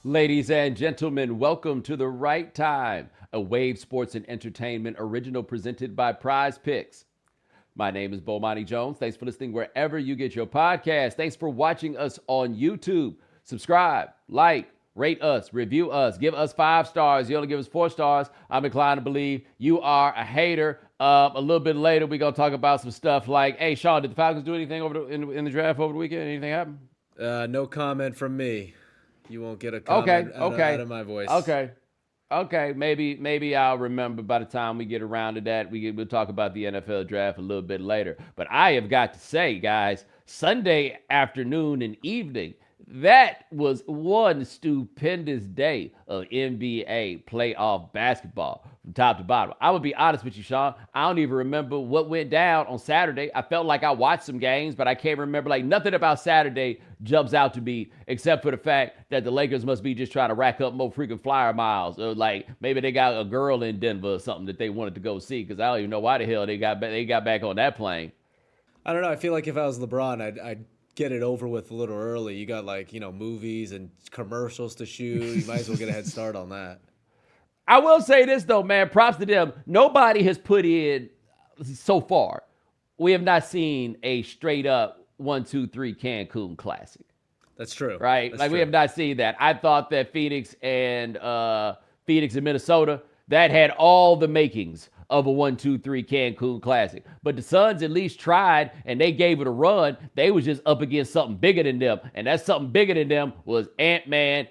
Ladies and gentlemen, welcome to The Right Time, a Wave Sports and Entertainment original presented by Prize Picks. My name is Bomani Jones. Thanks for listening wherever you get your podcast. Thanks for watching us on YouTube. Subscribe, like, rate us, review us, give us 5 stars. You only give us 4 stars. I'm inclined to believe you are a hater. A little bit later, we're going to talk about some stuff like, hey, Sean, did the Falcons do anything in the draft over the weekend? Anything happen? No comment from me. You won't get a comment out of my voice. Okay. Maybe I'll remember by the time we get around to that. We'll talk about the NFL draft a little bit later. But I have got to say, guys, Sunday afternoon and evening, that was one stupendous day of NBA playoff basketball from top to bottom. I'm going to be honest with you, Sean. I don't even remember what went down on Saturday. I felt like I watched some games, but I can't remember. Like, nothing about Saturday jumps out to me except for the fact that the Lakers must be just trying to rack up more freaking flyer miles. Or like maybe they got a girl in Denver or something that they wanted to go see, because I don't even know why the hell they got back on that plane. I don't know. I feel like if I was LeBron, I'd get it over with a little early. You got movies and commercials to shoot. You might as well get a head start on that. I will say this though, man, props to them. Nobody has put in so far. We have not seen a straight up 1-2-3 Cancun classic. That's true. Right? That's true. We have not seen that. I thought that Phoenix and Minnesota, that had all the makings of a 1-2-3 Cancun classic. But the Suns at least tried, and they gave it a run. They was just up against something bigger than them. And that something bigger than them was Ant-Man.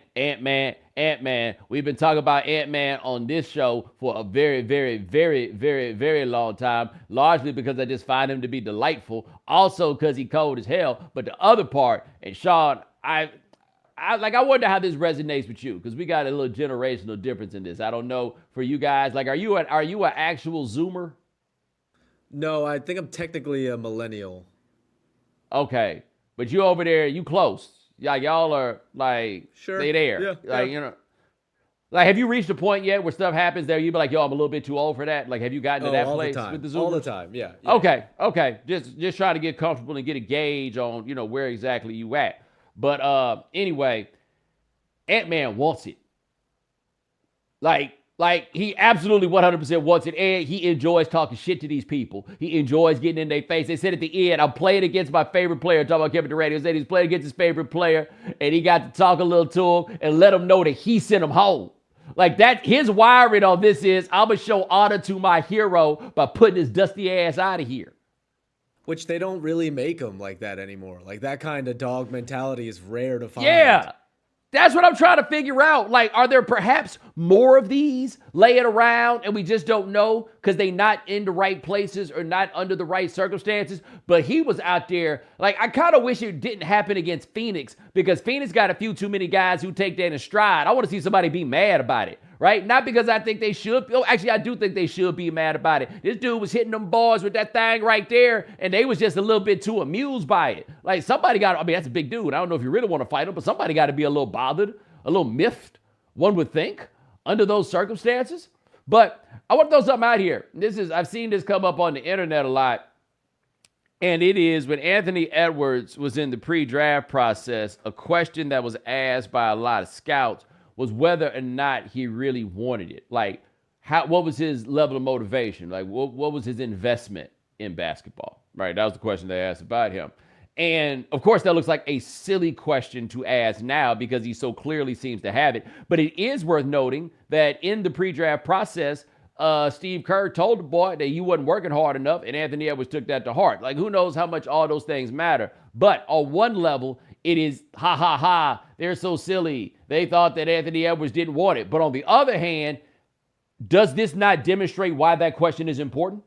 We've been talking about Ant-Man on this show for a very, very, very, very, very long time, largely because I just find him to be delightful, also because he cold as hell. But the other part, and Sean, I wonder how this resonates with you, because we got a little generational difference in this. I don't know for you guys. Like, are you an actual Zoomer? No, I think I'm technically a millennial. Okay, but you over there, you close. Like, y'all are like, sure, they there. Yeah, like, you know, like, have you reached a point yet where stuff happens there? You be like, yo, I'm a little bit too old for that. Like, have you gotten to that place with the Zoomers? All the time, yeah. Okay. Just trying to get comfortable and get a gauge on, where exactly you at. But anyway, Ant-Man wants it. Like he absolutely 100% wants it, and he enjoys talking shit to these people. He enjoys getting in their face. They said at the end, I'm playing against my favorite player. Talking about Kevin Durant, he said he's playing against his favorite player, and he got to talk a little to him and let him know that he sent him home. Like that, his wiring on this is, I'm going to show honor to my hero by putting his dusty ass out of here. Which they don't really make them like that anymore. Like, that kind of dog mentality is rare to find. Yeah. That's what I'm trying to figure out. Like, are there perhaps more of these laying around and we just don't know because they not in the right places or not under the right circumstances? But he was out there. Like, I kind of wish it didn't happen against Phoenix, because Phoenix got a few too many guys who take that in stride. I want to see somebody be mad about it, right? Not because I think they should. Actually, I do think they should be mad about it. This dude was hitting them boys with that thing right there, and they was just a little bit too amused by it. Like, somebody got, that's a big dude. I don't know if you really want to fight him, but somebody got to be a little bothered, a little miffed, one would think, under those circumstances. But I want to throw something out here. I've seen this come up on the internet a lot. And it is, when Anthony Edwards was in the pre-draft process, a question that was asked by a lot of scouts was whether or not he really wanted it. Like, what was his level of motivation? Like, what was his investment in basketball? Right, that was the question they asked about him. And, of course, that looks like a silly question to ask now because he so clearly seems to have it. But it is worth noting that in the pre-draft process, Steve Kerr told the boy that he wasn't working hard enough, and Anthony Edwards took that to heart. Like, who knows how much all those things matter. But on one level, it is, ha, ha, ha, they're so silly. They thought that Anthony Edwards didn't want it. But on the other hand, does this not demonstrate why that question is important?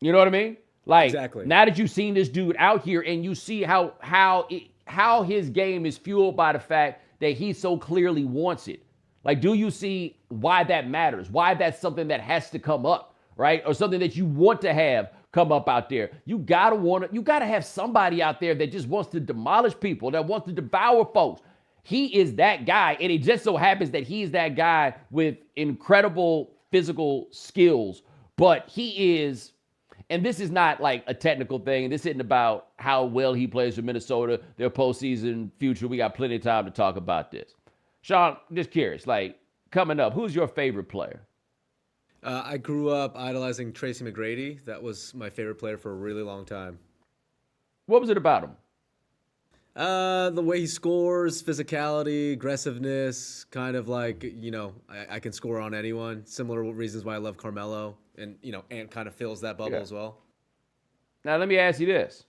You know what I mean? Like, exactly. Now that you've seen this dude out here and you see how his game is fueled by the fact that he so clearly wants it. Like, do you see why that matters? Why that's something that has to come up, right? Or something that you want to have come up out there. You gotta have somebody out there that just wants to demolish people, that wants to devour folks. He is that guy, and it just so happens that he's that guy with incredible physical skills, but he is and this is not like a technical thing. This isn't about how well he plays for Minnesota, their postseason future. We got plenty of time to talk about this. Sean, just curious, like coming up, who's your favorite player? I grew up idolizing Tracy McGrady. That was my favorite player for a really long time. What was it about him? The way he scores, physicality, aggressiveness, kind of like, you know, I can score on anyone. Similar reasons why I love Carmelo. And, you know, Ant kind of fills that bubble as well. Now, let me ask you this.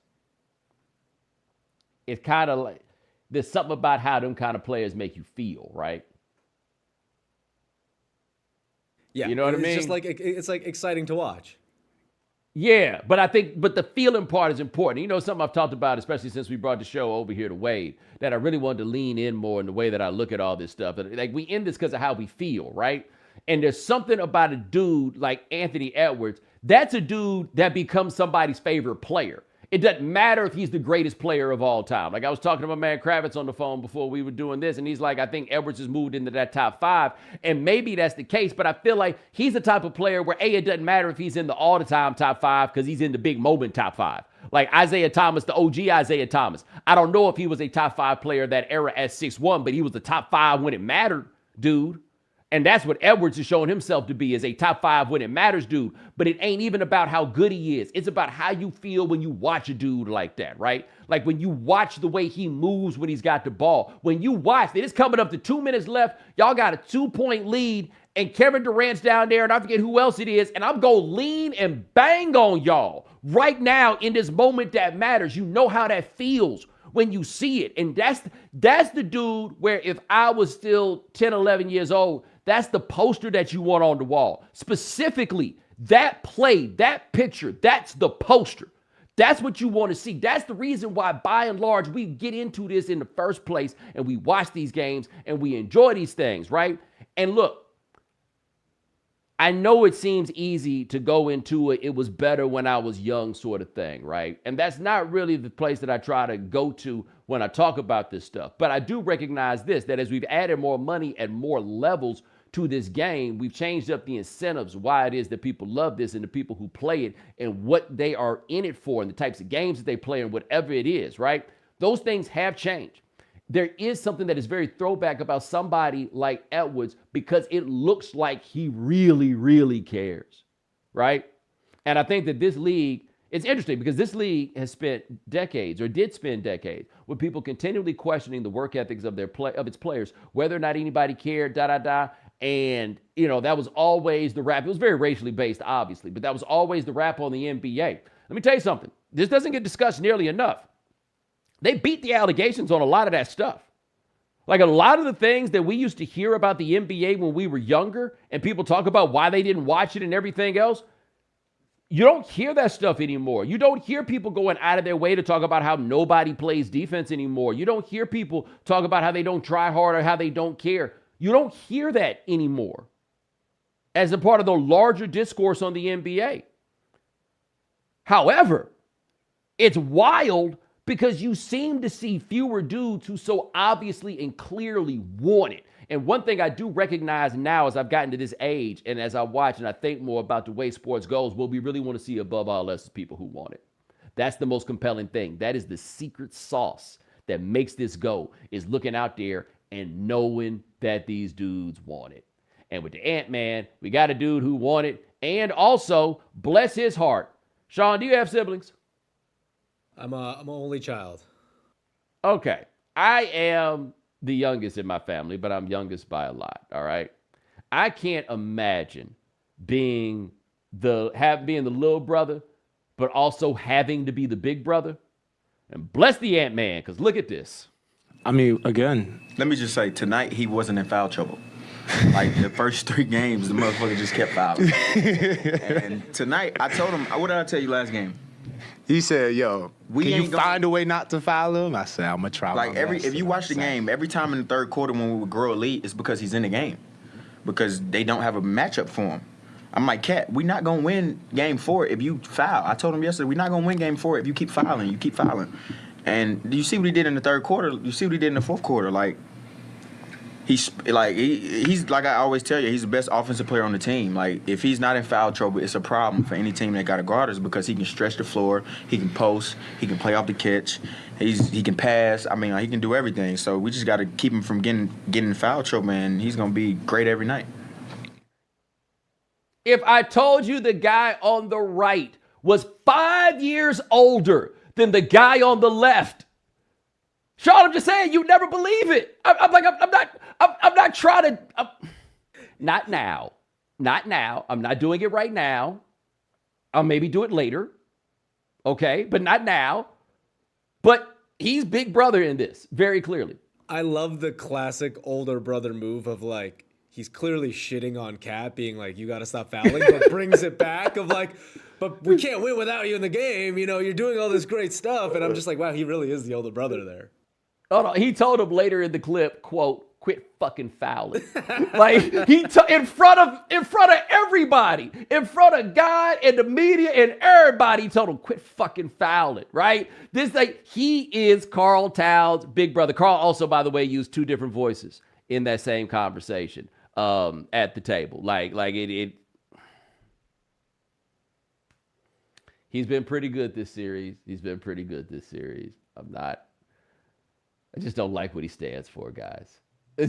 It's kind of like, there's something about how them kind of players make you feel, right? Yeah, you know what I mean? It's just like, it's like exciting to watch. Yeah, but I think, but the feeling part is important. You know, something I've talked about, especially since we brought the show over here to Wade, that I really wanted to lean in more in the way that I look at all this stuff. Like, we end this because of how we feel, right? And there's something about a dude like Anthony Edwards. That's a dude that becomes somebody's favorite player. It doesn't matter if he's the greatest player of all time. Like I was talking to my man Kravitz on the phone before we were doing this, and he's like, I think Edwards has moved into that top 5. And maybe that's the case, but I feel like he's the type of player where, A, it doesn't matter if he's in the all-the-time top 5 because he's in the big moment top 5. Like Isaiah Thomas, the OG Isaiah Thomas. I don't know if he was a top 5 player that era at 6'1", but he was the top 5 when it mattered, dude. And that's what Edwards has shown himself to be, is a top 5 when it matters dude. But it ain't even about how good he is. It's about how you feel when you watch a dude like that, right? Like when you watch the way he moves when he's got the ball. When you watch, it's coming up to 2 minutes left. Y'all got a 2-point lead, and Kevin Durant's down there, and I forget who else it is, and I'm going to lean and bang on y'all right now in this moment that matters. You know how that feels when you see it. And that's the dude where if I was still 10, 11 years old, that's the poster that you want on the wall. Specifically, that play, that picture, that's the poster. That's what you want to see. That's the reason why, by and large, we get into this in the first place, and we watch these games, and we enjoy these things, right? And look, I know it seems easy to go into it was better when I was young sort of thing, right? And that's not really the place that I try to go to when I talk about this stuff. But I do recognize this, that as we've added more money at more levels to this game, we've changed up the incentives, why it is that people love this and the people who play it and what they are in it for and the types of games that they play and whatever it is, right? Those things have changed. There is something that is very throwback about somebody like Edwards because it looks like he really, really cares, right? And I think that this league, it's interesting because this league has spent decades, or did spend decades, with people continually questioning the work ethics of its players, whether or not anybody cared, And, you know, that was always the rap. It was very racially based, obviously, but that was always the rap on the NBA. Let me tell you something. This doesn't get discussed nearly enough. They beat the allegations on a lot of that stuff. Like a lot of the things that we used to hear about the NBA when we were younger, and people talk about why they didn't watch it and everything else, you don't hear that stuff anymore. You don't hear people going out of their way to talk about how nobody plays defense anymore. You don't hear people talk about how they don't try hard or how they don't care. You don't hear that anymore as a part of the larger discourse on the NBA. However, it's wild because you seem to see fewer dudes who so obviously and clearly want it. And one thing I do recognize now as I've gotten to this age and as I watch and I think more about the way sports goes, what we really want to see above all else is people who want it. That's the most compelling thing. That is the secret sauce that makes this go, is looking out there and knowing that these dudes want it. And with the Ant-Man, we got a dude who want it. And also, bless his heart. Sean, do you have siblings? I'm an only child. Okay. I am the youngest in my family, but I'm youngest by a lot, all right? I can't imagine being the little brother, but also having to be the big brother. And bless the Ant-Man, because look at this. I mean, again, let me just say, tonight he wasn't in foul trouble. Like the first 3 games, the motherfucker just kept fouling. And tonight, I told him, what did I tell you last game? he said, "Yo, can you find a way not to foul him?" I said, "I'm gonna try." Like if you watch the game, every time in the third quarter when we would grow a lead, it's because he's in the game, because they don't have a matchup for him. I'm like, Cat, we're not gonna win game 4 if you foul. I told him yesterday, we're not gonna win game 4 if you keep fouling. You keep fouling. And you see what he did in the third quarter. You see what he did in the fourth quarter. Like, He's like I always tell you, he's the best offensive player on the team. Like if he's not in foul trouble, it's a problem for any team that got a guard us because he can stretch the floor, he can post, he can play off the catch, he can pass. I mean, he can do everything. So we just got to keep him from getting in foul trouble, and he's gonna be great every night. If I told you the guy on the right was 5 years older than the guy on the left, Sean, I'm just saying, you never believe it. I'm not trying to. Not now. Not now. I'm not doing it right now. I'll maybe do it later. Okay, but not now. But he's big brother in this, very clearly. I love the classic older brother move of like, he's clearly shitting on Cat, being like, you got to stop fouling, but brings it back of like, but we can't win without you in the game. You know, you're doing all this great stuff. And I'm just like, wow, he really is the older brother there. Hold on. He told him later in the clip, quote, quit fucking fouling. Like in front of everybody, in front of God and the media and everybody, he told him quit fucking fouling, right? He is Karl Towns' big brother. Karl also, by the way, used two different voices in that same conversation at the table. He's been pretty good this series. I just don't like what he stands for, guys. I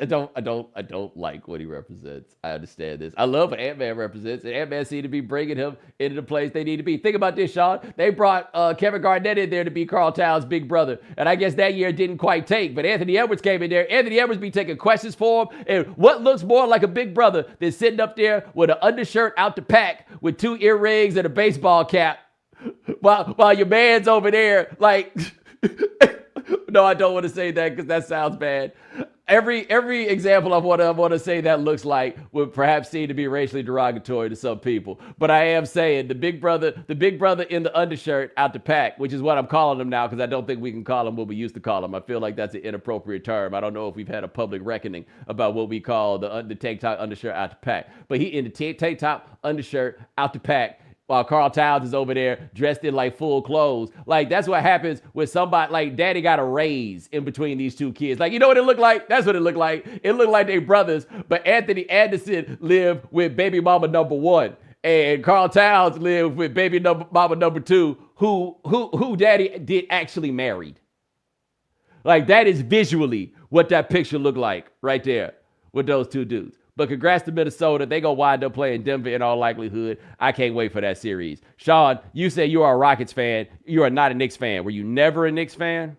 don't like what he represents. I understand this. I love what Ant-Man represents, and Ant-Man seemed to be bringing him into the place they need to be. Think about this, Sean. They brought Kevin Garnett in there to be Karl Towns' big brother, and I guess that year didn't quite take, but Anthony Edwards came in there. Anthony Edwards be taking questions for him, and what looks more like a big brother than sitting up there with an undershirt out the pack with 2 earrings and a baseball cap while your man's over there like... No, I don't want to say that because that sounds bad. Every example of what I want to say that looks like would perhaps seem to be racially derogatory to some people. But I am saying the big brother in the undershirt out the pack, which is what I'm calling him now because I don't think we can call him what we used to call him. I feel like that's an inappropriate term. I don't know if we've had a public reckoning about what we call the tank top undershirt out the pack. But he in the tank top undershirt out the pack, while Karl Towns is over there dressed in like full clothes. Like that's what happens with somebody like daddy got a raise in between these two kids. Like, you know what it looked like? That's what it looked like. It looked like they brothers, but Anthony Anderson lived with baby mama number 1 and Karl Towns lived with baby mama number 2 who daddy did actually married. Like that is visually what that picture looked like right there with those two dudes. But congrats to Minnesota. They going to wind up playing Denver in all likelihood. I can't wait for that series. Sean, you say you are a Rockets fan. You are not a Knicks fan. Were you never a Knicks fan?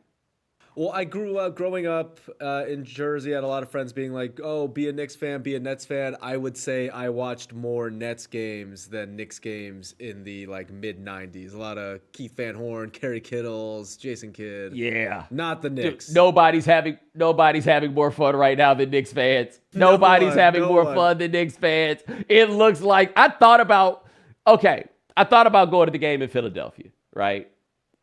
Well, I grew up growing up in Jersey. I had a lot of friends being like, oh, be a Knicks fan, be a Nets fan. I would say I watched more Nets games than Knicks games in the mid-'90s. A lot of Keith Van Horn, Kerry Kittles, Jason Kidd. Yeah. Not the Knicks. Dude, nobody's having more fun right now than Knicks fans. Nobody's having more fun than Knicks fans. It looks like I thought about going to the game in Philadelphia, right?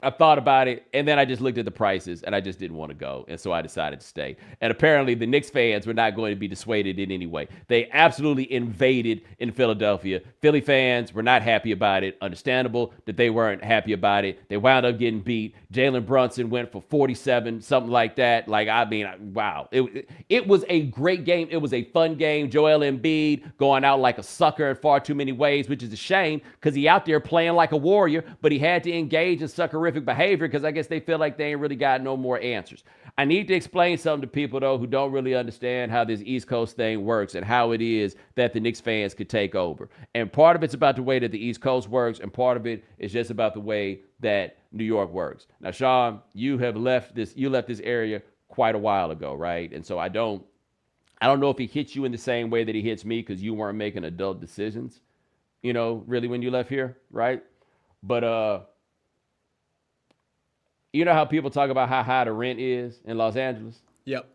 I thought about it, and then I just looked at the prices, and I just didn't want to go, and so I decided to stay. And apparently, the Knicks fans were not going to be dissuaded in any way. They absolutely invaded in Philadelphia. Philly fans were not happy about it. Understandable that they weren't happy about it. They wound up getting beat. Jalen Brunson went for 47, something like that. Wow. It was a great game. It was a fun game. Joel Embiid going out like a sucker in far too many ways, which is a shame because he out there playing like a warrior, but he had to engage in suckerific behavior because I guess they feel like they ain't really got no more answers. I need to explain something to people, though, who don't really understand how this East Coast thing works and how it is that the Knicks fans could take over. And part of it's about the way that the East Coast works, and part of it is just about the way that New York works. Now, Sean, you left this area quite a while ago, right? And so I don't know if he hits you in the same way that he hits me because you weren't making adult decisions, really when you left here, right? But you know how people talk about how high the rent is in Los Angeles? Yep.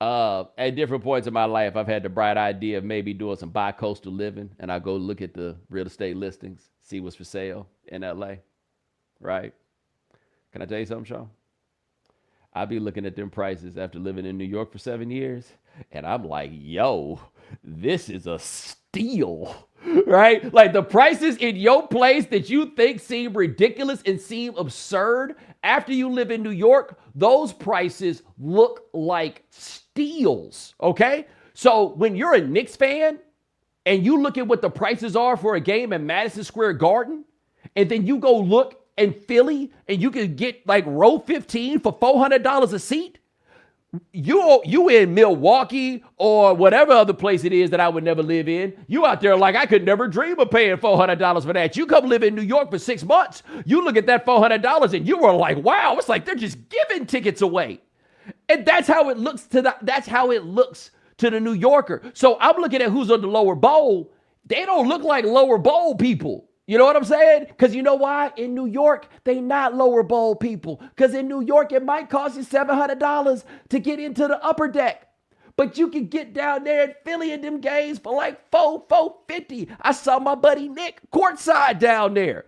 At different points in my life, I've had the bright idea of maybe doing some bi-coastal living, and I go look at the real estate listings, see what's for sale in LA, right? Can I tell you something, Sean? I be looking at them prices after living in New York for 7 years, and I'm like, yo, this is a steal. Right? Like the prices in your place that you think seem ridiculous and seem absurd, after you live in New York, those prices look like steals. Okay? So when you're a Knicks fan and you look at what the prices are for a game in Madison Square Garden, and then you go look in Philly and you can get like row 15 for $400 a seat, you in Milwaukee or whatever other place it is that I would never live in, you out there like, I could never dream of paying $400 for that. You come live in New York for 6 months, you look at that $400 and you were like, wow, it's like they're just giving tickets away. And that's how it looks to the New Yorker. So I'm looking at who's on the lower bowl. They don't look like lower bowl people. You know what I'm saying? Because you know why? In New York, they not lower bowl people. Because in New York, it might cost you $700 to get into the upper deck. But you can get down there in Philly in them games for like $450. I saw my buddy Nick courtside down there.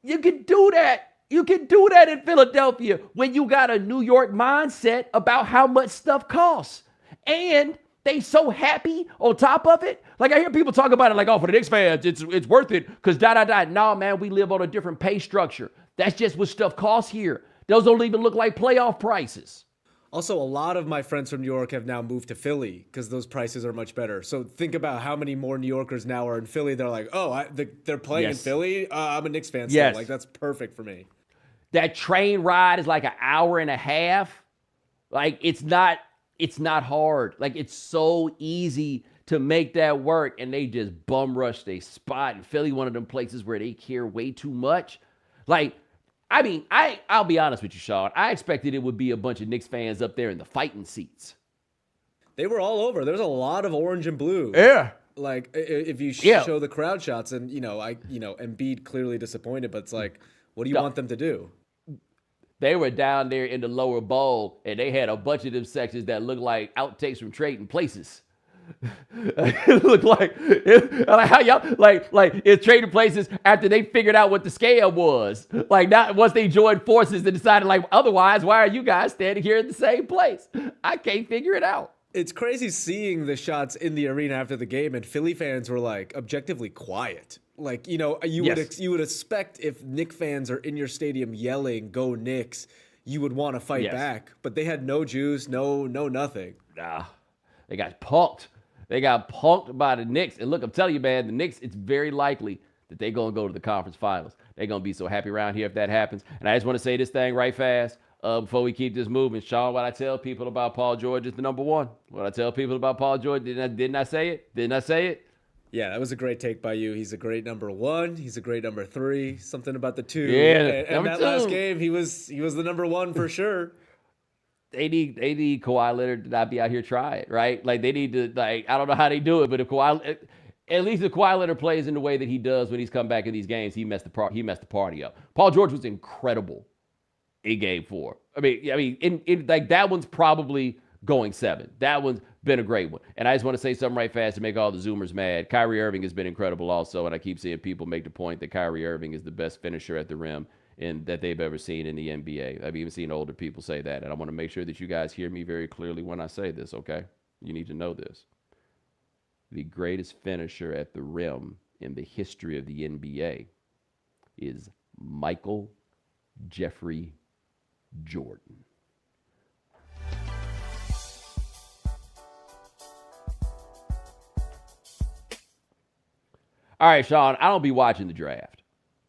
You can do that. You can do that in Philadelphia when you got a New York mindset about how much stuff costs. And they so happy on top of it. Like I hear people talk about it like, oh, for the Knicks fans, it's worth it because . No, man, we live on a different pay structure. That's just what stuff costs here. Those don't even look like playoff prices. Also, a lot of my friends from New York have now moved to Philly because those prices are much better. So think about how many more New Yorkers now are in Philly. They're like, oh, they're playing in Philly? I'm a Knicks fan still. Yes. Like, that's perfect for me. That train ride is like an hour and a half. Like, it's not hard. Like, it's so easy to make that work, and they just bum rush their spot. And Philly, one of them places where they care way too much. Like, I mean, I'll be honest with you, Sean. I expected it would be a bunch of Knicks fans up there in the fighting seats. They were all over. There's a lot of orange and blue. Yeah. Like, if you show the crowd shots, and, Embiid clearly disappointed, but it's like, what do you want them to do? They were down there in the lower bowl, and they had a bunch of them sections that looked like outtakes from Trading Places. It looked like how y'all like it's Trading Places after they figured out what the scale was. Like, not once they joined forces and decided, like, otherwise, why are you guys standing here in the same place? I can't figure it out. It's crazy seeing the shots in the arena after the game, and Philly fans were like objectively quiet. Like, you would expect if Knicks fans are in your stadium yelling, "Go Knicks," you would want to fight back. But they had no juice, no nothing. Nah, they got punked. They got punked by the Knicks. And look, I'm telling you, man, the Knicks, it's very likely that they're going to go to the conference finals. They're going to be so happy around here if that happens. And I just want to say this thing right fast before we keep this moving. Sean, what I tell people about Paul George is the number one. What I tell people about Paul George, didn't I say it? Didn't I say it? Yeah, that was a great take by you. He's a great number one. He's a great number three. Something about the two. Yeah, and that last game, he was the number one for sure. They need Kawhi Leonard to not be out here trying, right? Like, they need to, like, I don't know how they do it, but at least if Kawhi Leonard plays in the way that he does when he's come back in these games, he messed the party up. Paul George was incredible in Game 4. I mean, in like, that one's probably going 7. That one's been a great one. And I just want to say something right fast to make all the Zoomers mad. Kyrie Irving has been incredible also, and I keep seeing people make the point that Kyrie Irving is the best finisher at the rim that they've ever seen in the NBA. I've even seen older people say that, and I want to make sure that you guys hear me very clearly when I say this, okay? You need to know this. The greatest finisher at the rim in the history of the NBA is Michael Jeffrey Jordan. All right, Sean, I don't be watching the draft.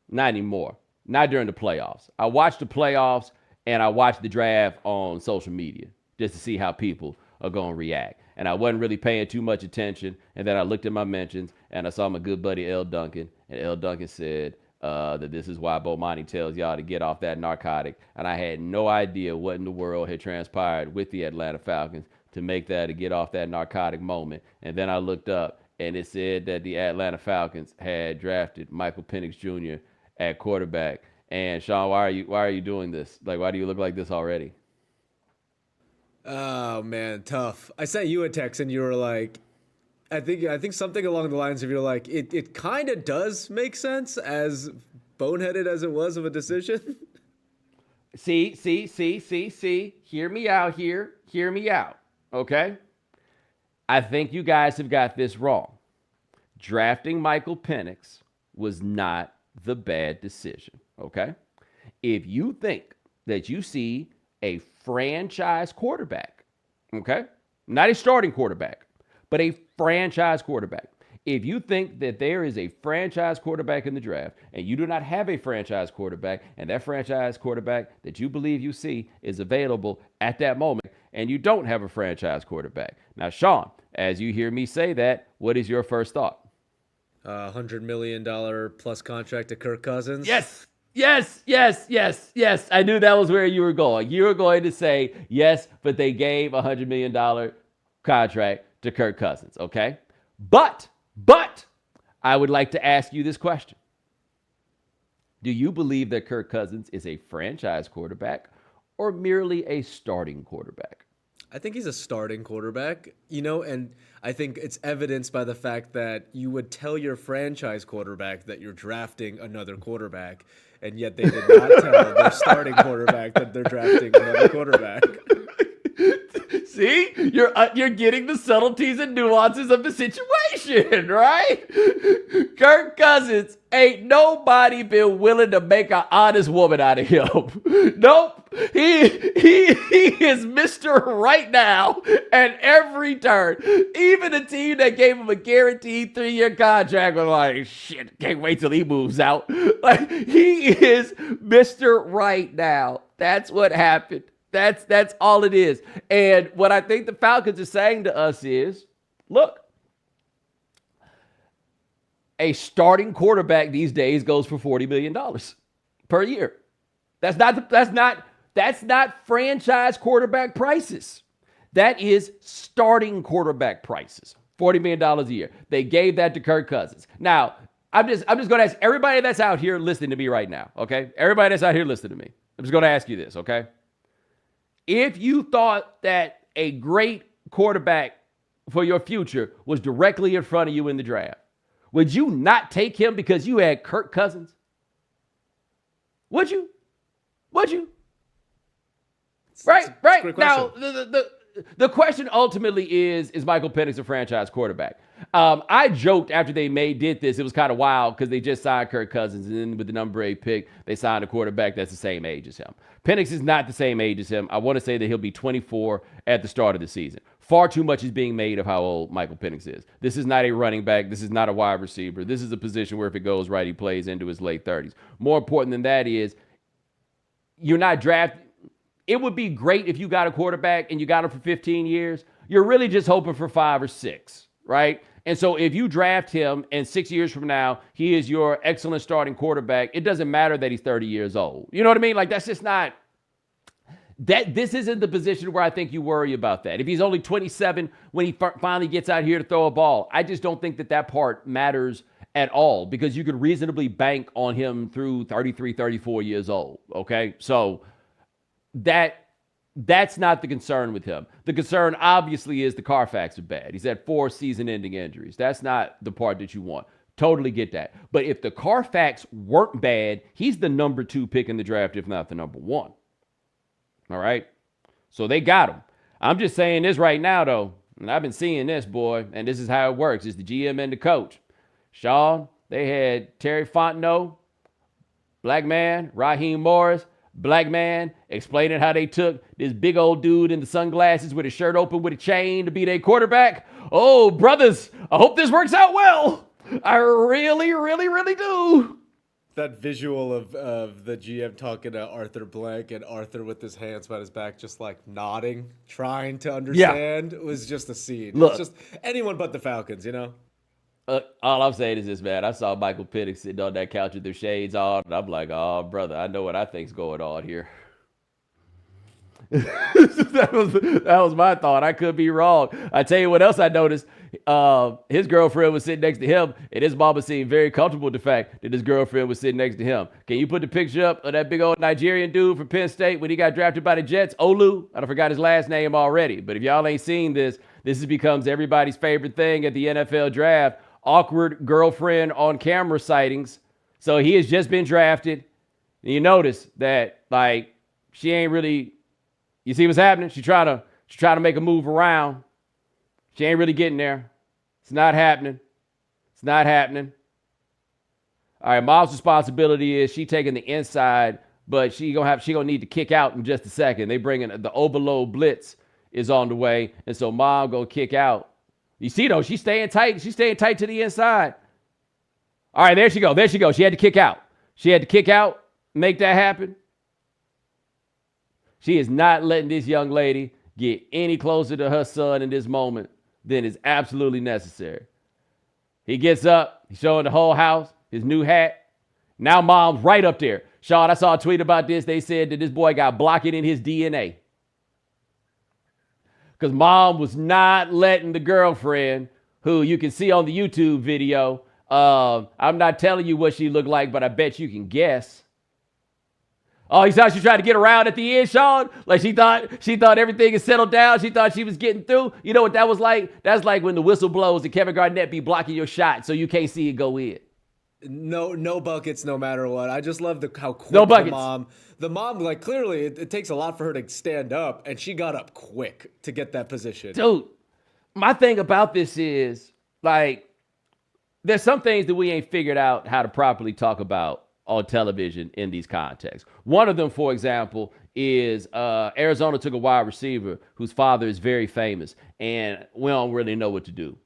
Not anymore. Not during the playoffs. I watch the playoffs and I watch the draft on social media just to see how people are going to react. And I wasn't really paying too much attention. And then I looked at my mentions and I saw my good buddy L. Duncan. And L. Duncan said that this is why Bomani tells y'all to get off that narcotic. And I had no idea what in the world had transpired with the Atlanta Falcons to make that a get off that narcotic moment. And then I looked up and it said that the Atlanta Falcons had drafted Michael Penix Jr. at quarterback. And Sean, why are you doing this? Like, why do you look like this already? Oh man, tough. I sent you a text and you were like, I think something along the lines of, you're like, it kind of does make sense, as boneheaded as it was of a decision. See. Hear me out here. Hear me out. Okay? I think you guys have got this wrong. drafting Michael Penix was not the bad decision, okay? If you think that you see a franchise quarterback, okay? Not a starting quarterback, but a franchise quarterback. If you think that there is a franchise quarterback in the draft and you do not have a franchise quarterback, and that franchise quarterback that you believe you see is available at that moment, and you don't have a franchise quarterback. Now, Sean, as you hear me say that, what is your first thought? $100 million plus contract to Kirk Cousins. Yes. I knew that was where you were going. You were going to say, yes, but they gave a $100 million contract to Kirk Cousins, okay? But I would like to ask you this question. Do you believe that Kirk Cousins is a franchise quarterback or merely a starting quarterback? I think he's a starting quarterback, and I think it's evidenced by the fact that you would tell your franchise quarterback that you're drafting another quarterback, and yet they did not tell their starting quarterback that they're drafting another quarterback. See, you're getting the subtleties and nuances of the situation, right? Kirk Cousins ain't nobody been willing to make an honest woman out of him. Nope. He is Mr. Right Now at every turn. Even a team that gave him a guaranteed 3-year contract was like, shit, can't wait till he moves out. Like, he is Mr. Right Now. That's what happened. That's all it is. And what I think the Falcons are saying to us is, look, a starting quarterback these days goes for $40 million per year. That's not franchise quarterback prices. That is starting quarterback prices. $40 million a year. They gave that to Kirk Cousins. Now, I'm just going to ask everybody that's out here listening to me right now, okay? Everybody that's out here listening to me. I'm just going to ask you this, okay? If you thought that a great quarterback for your future was directly in front of you in the draft, would you not take him because you had Kirk Cousins? Would you? Right. Now, the question ultimately is Michael Penix a franchise quarterback? I joked after they did this, it was kind of wild because they just signed Kirk Cousins, and then with the number 8 pick, they signed a quarterback that's the same age as him. Penix is not the same age as him. I want to say that he'll be 24 at the start of the season. Far too much is being made of how old Michael Penix is. This is not a running back. This is not a wide receiver. This is a position where if it goes right, he plays into his late 30s. More important than that is you're not drafting. It would be great if you got a quarterback and you got him for 15 years. You're really just hoping for 5 or 6, right? And so if you draft him and 6 years from now, he is your excellent starting quarterback, it doesn't matter that he's 30 years old. You know what I mean? Like, that's just not... This isn't the position where I think you worry about that. If he's only 27 when he finally gets out here to throw a ball, I just don't think that part matters at all because you could reasonably bank on him through 33, 34 years old, okay? So that's not the concern with him. The concern obviously is the Carfax are bad. He's had 4 season-ending injuries. That's not the part that you want. Totally get that. But if the Carfax weren't bad, he's the number 2 pick in the draft, if not the number 1. All right? So they got him. I'm just saying this right now, though, and I've been seeing this, boy, and this is how it works. It's the GM and the coach. Sean, they had Terry Fontenot, black man, Raheem Morris, black man, explaining how they took this big old dude in the sunglasses with his shirt open with a chain to be their quarterback. Oh, brothers, I hope this works out well. I really, really, really do. That visual of the GM talking to Arthur Blank and Arthur with his hands behind his back, just like nodding, trying to understand, was just a scene. Look, it's just anyone but the Falcons, you know? All I'm saying is this, man. I saw Michael Penix sitting on that couch with their shades on, and I'm like, oh, brother, I know what I think's going on here. that was my thought. I could be wrong. I tell you what else I noticed. His girlfriend was sitting next to him, and his mama seemed very comfortable with the fact that his girlfriend was sitting next to him. Can you put the picture up of that big old Nigerian dude from Penn State when he got drafted by the Jets? Olu? I forgot his last name already. But if y'all ain't seen this becomes everybody's favorite thing at the NFL draft. Awkward girlfriend on camera sightings. So he has just been drafted. And you notice that, like, she ain't really... You see what's happening? She's trying to make a move around. She ain't really getting there. It's not happening. It's not happening. All right, mom's responsibility is she taking the inside, but she gonna need to kick out in just a second. They bringing the overload blitz is on the way, and so mom gonna kick out. You see though, she's staying tight. She's staying tight to the inside. All right, there she go. There she goes. She had to kick out. She had to kick out, make that happen. She is not letting this young lady get any closer to her son in this moment than is absolutely necessary. He gets up. He's showing the whole house his new hat. Now mom's right up there. Sean, I saw a tweet about this. They said that this boy got blocking in his DNA. Because mom was not letting the girlfriend, who you can see on the YouTube video, I'm not telling you what she looked like, but I bet you can guess. Oh, you saw she tried to get around at the end, Sean? Like she thought everything is settled down. She thought she was getting through. You know what that was like? That's like when the whistle blows and Kevin Garnett be blocking your shot so you can't see it go in. No buckets, no matter what. I just love how quick No buckets. The mom, like clearly it takes a lot for her to stand up, and she got up quick to get that position. Dude, my thing about this is, like, there's some things that we ain't figured out how to properly talk about on television in these contexts. One of them, for example, is Arizona took a wide receiver whose father is very famous, and we don't really know what to do.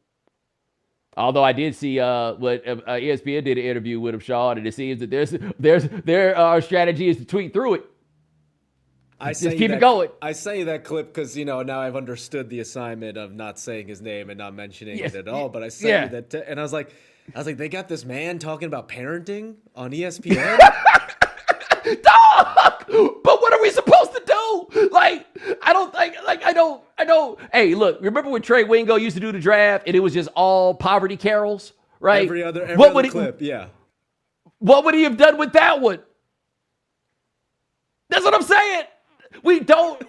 Although I did see what ESPN did an interview with him, Sean, and it seems that their strategy is to tweet through it. Just keep it going. I sent you that clip because, now I've understood the assignment of not saying his name and not mentioning it at all. But I sent you that, and I was like, they got this man talking about parenting on ESPN. Dog! But what are we supposed to do? I don't. Hey, look, remember when Trey Wingo used to do the draft and it was just all poverty carols, right? Every other clip, yeah. What would he have done with that one? That's what I'm saying. We don't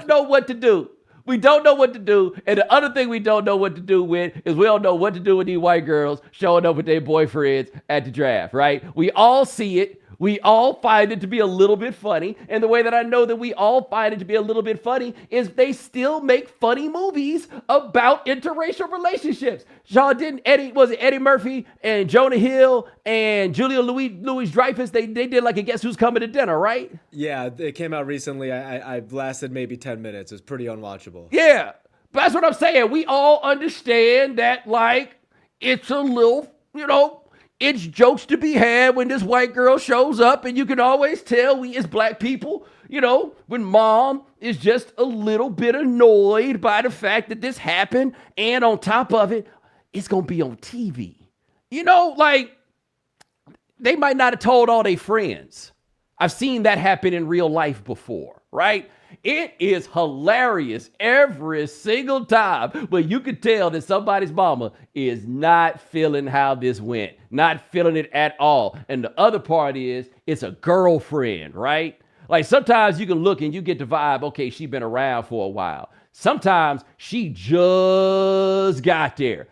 know what to do. We don't know what to do. And the other thing we don't know what to do with is we don't know what to do with these white girls showing up with their boyfriends at the draft, right? We all see it. We all find it to be a little bit funny. And the way that I know that we all find it to be a little bit funny is they still make funny movies about interracial relationships. Sean, was it Eddie Murphy and Jonah Hill and Julia Louis-Dreyfus? They did like a Guess Who's Coming to Dinner, right? Yeah, it came out recently. I lasted maybe 10 minutes. It was pretty unwatchable. Yeah, but that's what I'm saying. We all understand that, like, it's a little, it's jokes to be had when this white girl shows up, and you can always tell we as black people, when mom is just a little bit annoyed by the fact that this happened, and on top of it, it's going to be on TV. They might not have told all their friends. I've seen that happen in real life before, right? It is hilarious every single time, but you can tell that somebody's mama is not feeling how this went, not feeling it at all. And the other part is it's a girlfriend, right? Like sometimes you can look and you get the vibe, okay, she's been around for a while. Sometimes she just got there.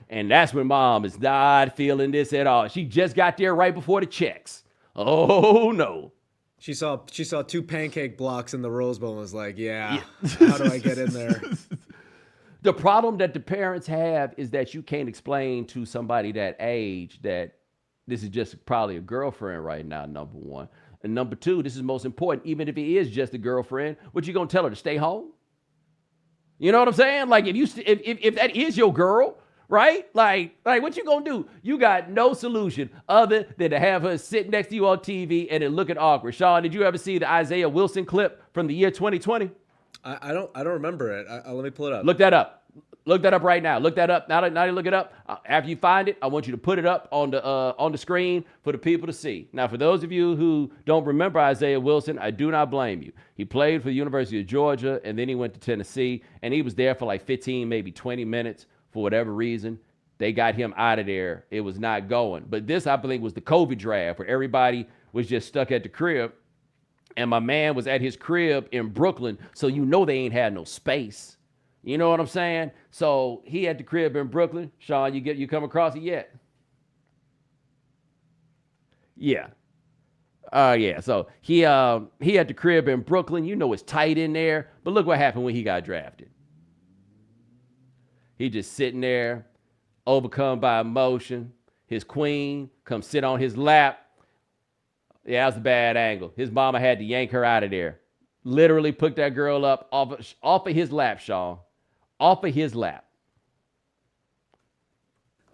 And that's when mom is not feeling this at all. She just got there right before the checks. Oh, no. She saw 2 pancake blocks in the Rose Bowl and was like, yeah. How do I get in there? The problem that the parents have is that you can't explain to somebody that age that this is just probably a girlfriend right now, number one. And number two, this is most important, even if it is just a girlfriend, what you gonna tell her, to stay home? You know what I'm saying? Like if that is your girl, right? Like what you gonna do? You got no solution other than to have her sit next to you on TV and it looking awkward. Sean, did you ever see the Isaiah Wilson clip from the year 2020? I don't remember it. Let me pull it up. Look that up. Look that up right now. Look that up. Now you look it up. After you find it, I want you to put it up on the screen for the people to see. Now, for those of you who don't remember Isaiah Wilson, I do not blame you. He played for the University of Georgia, and then he went to Tennessee, and he was there for like 15, maybe 20 minutes for whatever reason. They got him out of there. It was not going. But this, I believe, was the COVID draft where everybody was just stuck at the crib, and my man was at his crib in Brooklyn, so they ain't had no space. You know what I'm saying? So he at the crib in Brooklyn. Sean, you come across it yet? Yeah. Yeah. So he at the crib in Brooklyn. It's tight in there. But look what happened when he got drafted. He just sitting there, overcome by emotion. His queen comes sit on his lap. Yeah, that was a bad angle. His mama had to yank her out of there. Literally put that girl up off of his lap, Sean. Off of his lap.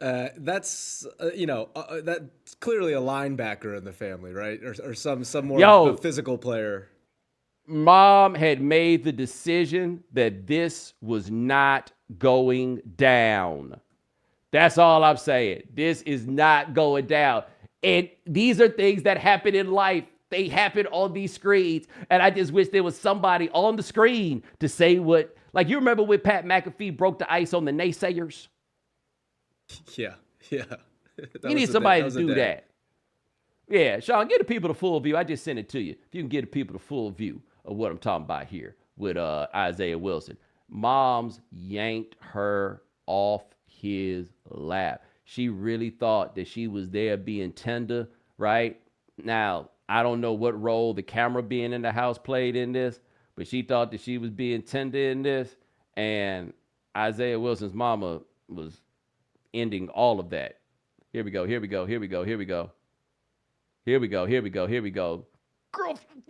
That's that's clearly a linebacker in the family, right? Or some more Yo. of a physical player. Mom had made the decision that this was not going down. That's all I'm saying. This is not going down. And these are things that happen in life. They happen on these screens. And I just wish there was somebody on the screen to say what, like, you remember when Pat McAfee broke the ice on the naysayers? Yeah. You need somebody to do that. Yeah, Sean, get the people the full view. I just sent it to you. If you can get the people the full view of what I'm talking about here with Isaiah Wilson. Mom's yanked her off his lap. She really thought that she was there being tender, right? Now, I don't know what role the camera being in the house played in this, but she thought that she was being tender in this, and Isaiah Wilson's mama was ending all of that. Here we go. Girl,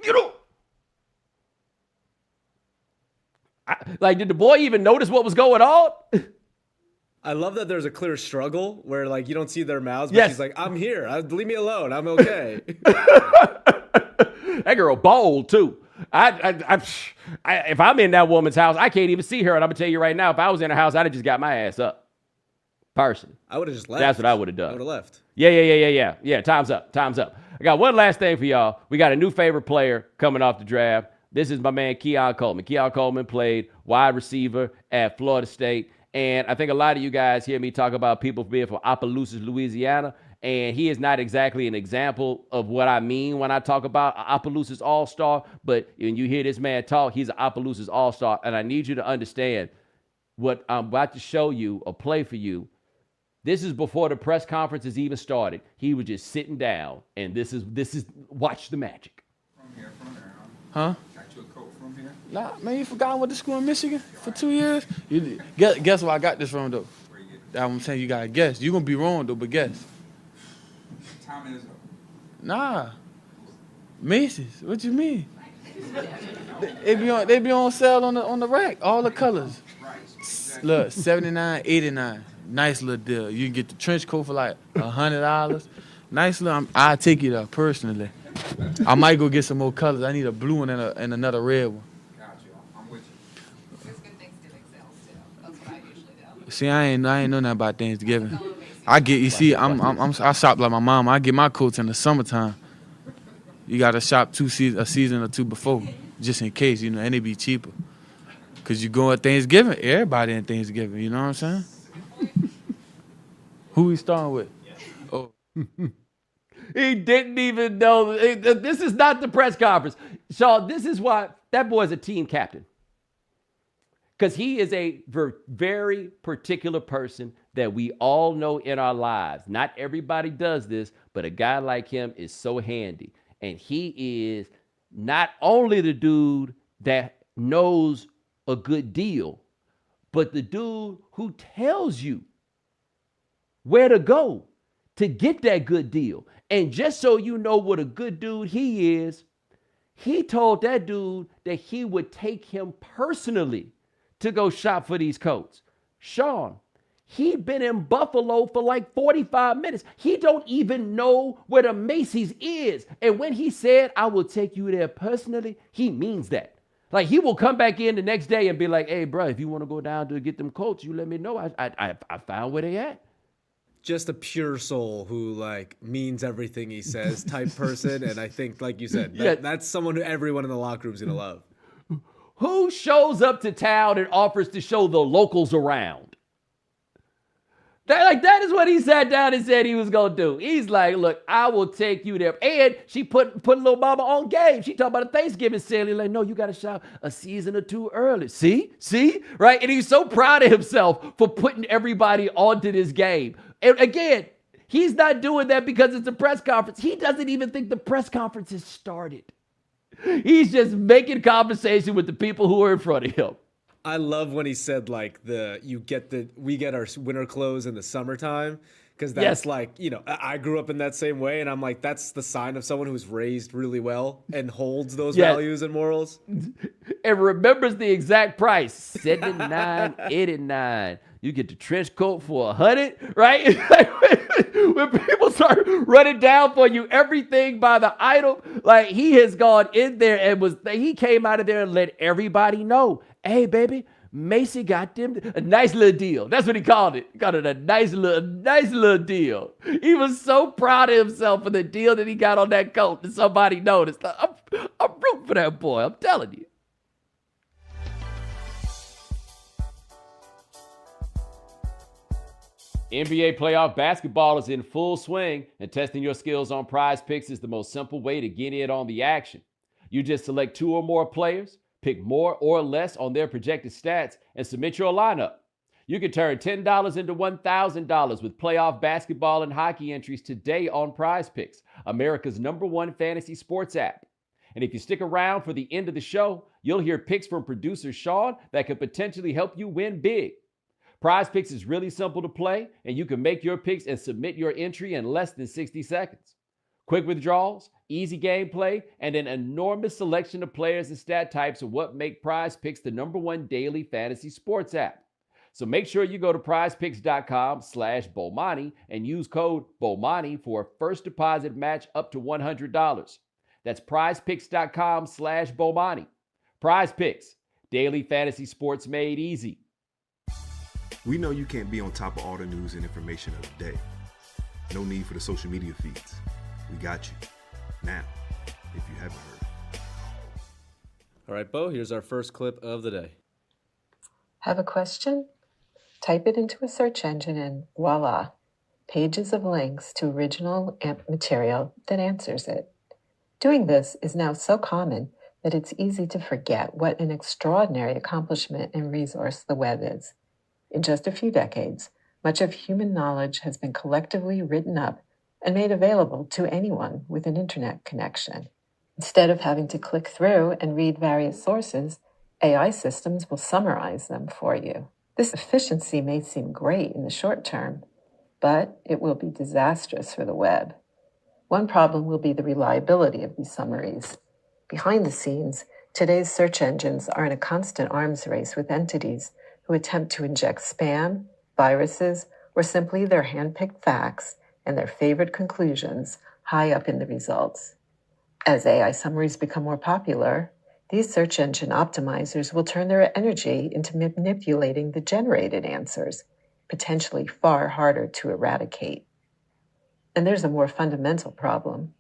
you know. Did the boy even notice what was going on? I love that there's a clear struggle where, like, you don't see their mouths, but Yes. she's like, I'm here. Leave me alone. I'm okay. That girl bold, too. If I'm in that woman's house, I can't even see her. And I'm going to tell you right now, if I was in her house, I'd have just got my ass up. Personally. I would have just left. That's what I would have done. I would have left. Yeah, time's up. I got one last thing for y'all. We got a new favorite player coming off the draft. This is my man, Keon Coleman. Keon Coleman played wide receiver at Florida State. And I think a lot of you guys hear me talk about people being from Opelousas, Louisiana. And he is not exactly an example of what I mean when I talk about Opelousas All-Star. But when you hear this man talk, he's an Opelousas All-Star. And I need you to understand what I'm about to show you or play for you. This is before the press conference has even started. He was just sitting down. And this is watch the magic. From there, Huh? Got you a coat from here? Nah, man, you forgot I went to school in Michigan for 2 years? Guess where I got this from, though? Where you get That I'm saying you gotta guess. You gonna be wrong, though, but guess. time is up. Nah. Macy's. What you mean? They be on sale on the rack, all the colors. Right. Look, $79, $89. Nice little deal. You can get the trench coat for like $100. Nice little. I'll take you there personally. I might go get some more colors. I need a blue one and another red one. Got you. I'm with you. There's good Thanksgiving sales too. That's what I usually do. See, I ain't know nothing about Thanksgiving. I shop like my mom. I get my coats in the summertime. You gotta shop a season or two before, just in case, and they be cheaper. Cause you go at Thanksgiving, everybody in Thanksgiving, you know what I'm saying? Who we starting with? Oh. He didn't even know. This is not the press conference. Sean, this is why that boy's a team captain. Because he is a very particular person that we all know in our lives. Not everybody does this, but a guy like him is so handy. And he is not only the dude that knows a good deal, but the dude who tells you where to go to get that good deal. And just so you know what a good dude he is, he told that dude that he would take him personally to go shop for these coats. Sean, he'd been in Buffalo for like 45 minutes. He don't even know where the Macy's is. And when he said, I will take you there personally, he means that. Like, he will come back in the next day and be like, hey, bro, if you want to go down to get them coats, you let me know. I found where they at. Just a pure soul who, like, means everything he says type person. And I think, like you said, that's someone who everyone in the locker room is going to love. Who shows up to town and offers to show the locals around? That is what he sat down and said he was going to do. He's like, look, I will take you there. And she put little mama on game. She talked about a Thanksgiving sale. He's like, no, you got to shop a season or two early. See? Right? And he's so proud of himself for putting everybody onto this game. And again, he's not doing that because it's a press conference. He doesn't even think the press conference has started. He's just making conversation with the people who are in front of him. I love when he said like we get our winter clothes in the summertime because that's Yes. like, I grew up in that same way, and I'm like, that's the sign of someone who's raised really well and holds those Yes. values and morals. And remembers the exact price, $79.89. You get the trench coat for $100, right? When people start running down for you everything by the item, like he has gone in there and he came out of there and let everybody know, hey baby, Macy got them a nice little deal. That's what he called it. He called it a nice little deal. He was so proud of himself for the deal that he got on that coat that somebody noticed. I'm rooting for that boy. I'm telling you. NBA playoff basketball is in full swing, and testing your skills on Prize Picks is the most simple way to get in on the action. You just select 2 or more players, pick more or less on their projected stats, and submit your lineup. You can turn $10 into $1,000 with playoff basketball and hockey entries today on Prize Picks, America's #1 fantasy sports app. And if you stick around for the end of the show, you'll hear picks from producer Sean that could potentially help you win big. Prize Picks is really simple to play, and you can make your picks and submit your entry in less than 60 seconds. Quick withdrawals, easy gameplay, and an enormous selection of players and stat types are what make Prize Picks the #1 daily fantasy sports app. So make sure you go to prizepicks.com/Bomani and use code Bomani for a first deposit match up to $100. That's prizepicks.com/Bomani. Prize Picks, daily fantasy sports made easy. We know you can't be on top of all the news and information of the day. No need for the social media feeds. We got you. Now, if you haven't heard. All right, Bo, here's our first clip of the day. Have a question? Type it into a search engine and voila, pages of links to original material that answers it. Doing this is now so common that it's easy to forget what an extraordinary accomplishment and resource the web is. In just a few decades, much of human knowledge has been collectively written up and made available to anyone with an internet connection. Instead of having to click through and read various sources, AI systems will summarize them for you. This efficiency may seem great in the short term, but it will be disastrous for the web. One problem will be the reliability of these summaries. Behind the scenes, today's search engines are in a constant arms race with entities who attempt to inject spam, viruses, or simply their hand-picked facts and their favorite conclusions high up in the results. As AI summaries become more popular, these search engine optimizers will turn their energy into manipulating the generated answers, potentially far harder to eradicate. And there's a more fundamental problem.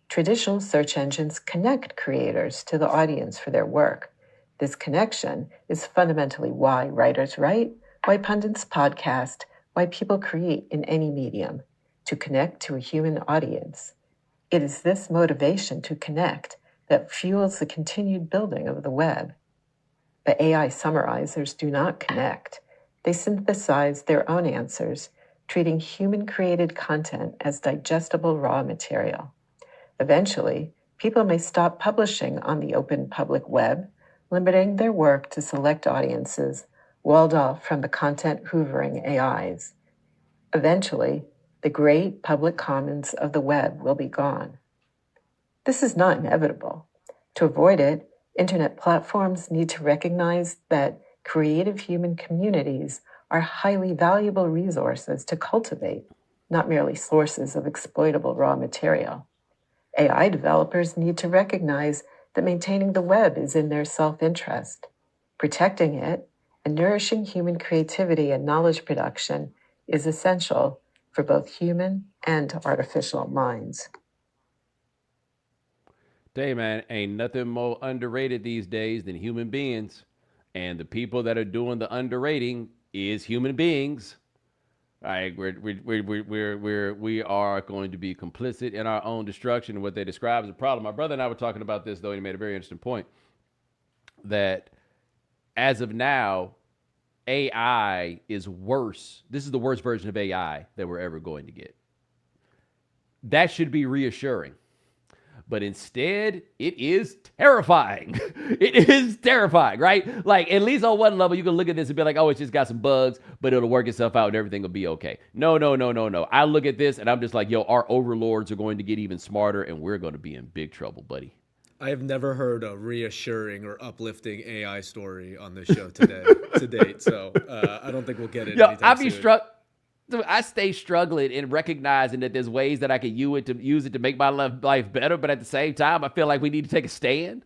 Traditional search engines connect creators to the audience for their work. This connection is fundamentally why writers write, why pundits podcast, why people create in any medium, to connect to a human audience. It is this motivation to connect that fuels the continued building of the web. But AI summarizers do not connect. They synthesize their own answers, treating human-created content as digestible raw material. Eventually, people may stop publishing on the open public web, limiting their work to select audiences, walled off from the content hoovering AIs. Eventually, the great public commons of the web will be gone. This is not inevitable. To avoid it, internet platforms need to recognize that creative human communities are highly valuable resources to cultivate, not merely sources of exploitable raw material. AI developers need to recognize that maintaining the web is in their self-interest. Protecting it and nourishing human creativity and knowledge production is essential for both human and artificial minds. Hey man, ain't nothing more underrated these days than human beings. And the people that are doing the underrating is human beings. Right, we are going to be complicit in our own destruction and what they describe as a problem. My brother and I were talking about this, though, and he made a very interesting point that as of now, AI is worse. This is the worst version of AI that we're ever going to get. That should be reassuring. but instead it is terrifying. It is terrifying, right? Like, at least on one level, you can look at this and be like, oh, it's just got some bugs, but it'll work itself out and everything will be okay. No. I look at this and I'm just like, yo, our overlords are going to get even smarter and we're going to be in big trouble, buddy. I have never heard a reassuring or uplifting AI story on this show today to date. So I don't think we'll get it. I'd be struck. I stay struggling in recognizing that there's ways that I can use it to make my life better, but at the same time, I feel like we need to take a stand,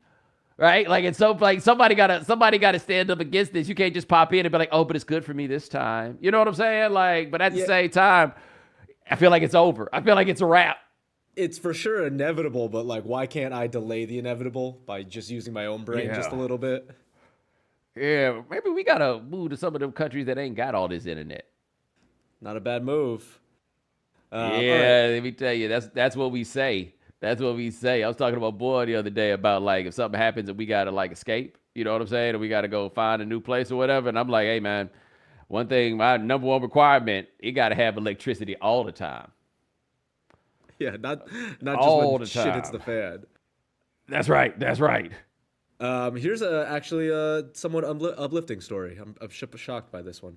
right? Like, it's so like somebody gotta stand up against this. You can't just pop in and be like, oh, but it's good for me this time. You know what I'm saying? Like, but at the same time, I feel like it's over. I feel like it's a wrap. It's for sure inevitable, but like, why can't I delay the inevitable by just using my own brain just a little bit? Yeah, maybe we gotta move to some of them countries that ain't got all this internet. Not a bad move. Right. Let me tell you, that's what we say. That's what we say. I was talking to my boy the other day about, like, if something happens and we gotta, like, escape, you know what I'm saying? And we gotta go find a new place or whatever. And I'm like, hey man, one thing, my number one requirement, you gotta have electricity all the time. Yeah, not just all when the shit time. hits the fan. That's right. Here's actually a somewhat uplifting story. I'm shocked by this one.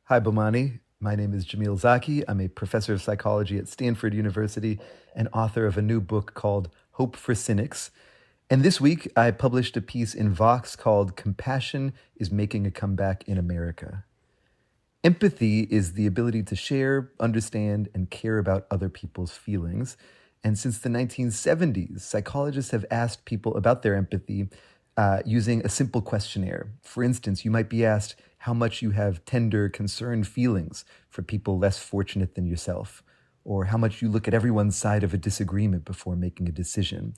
Hi, Bomani. My name is Jamil Zaki. I'm a professor of psychology at Stanford University and author of a new book called Hope for Cynics. And this week, I published a piece in Vox called Compassion is Making a Comeback in America. Empathy is the ability to share, understand, and care about other people's feelings. And since the 1970s, psychologists have asked people about their empathy using a simple questionnaire. For instance, you might be asked how much you have tender, concerned feelings for people less fortunate than yourself, or how much you look at everyone's side of a disagreement before making a decision.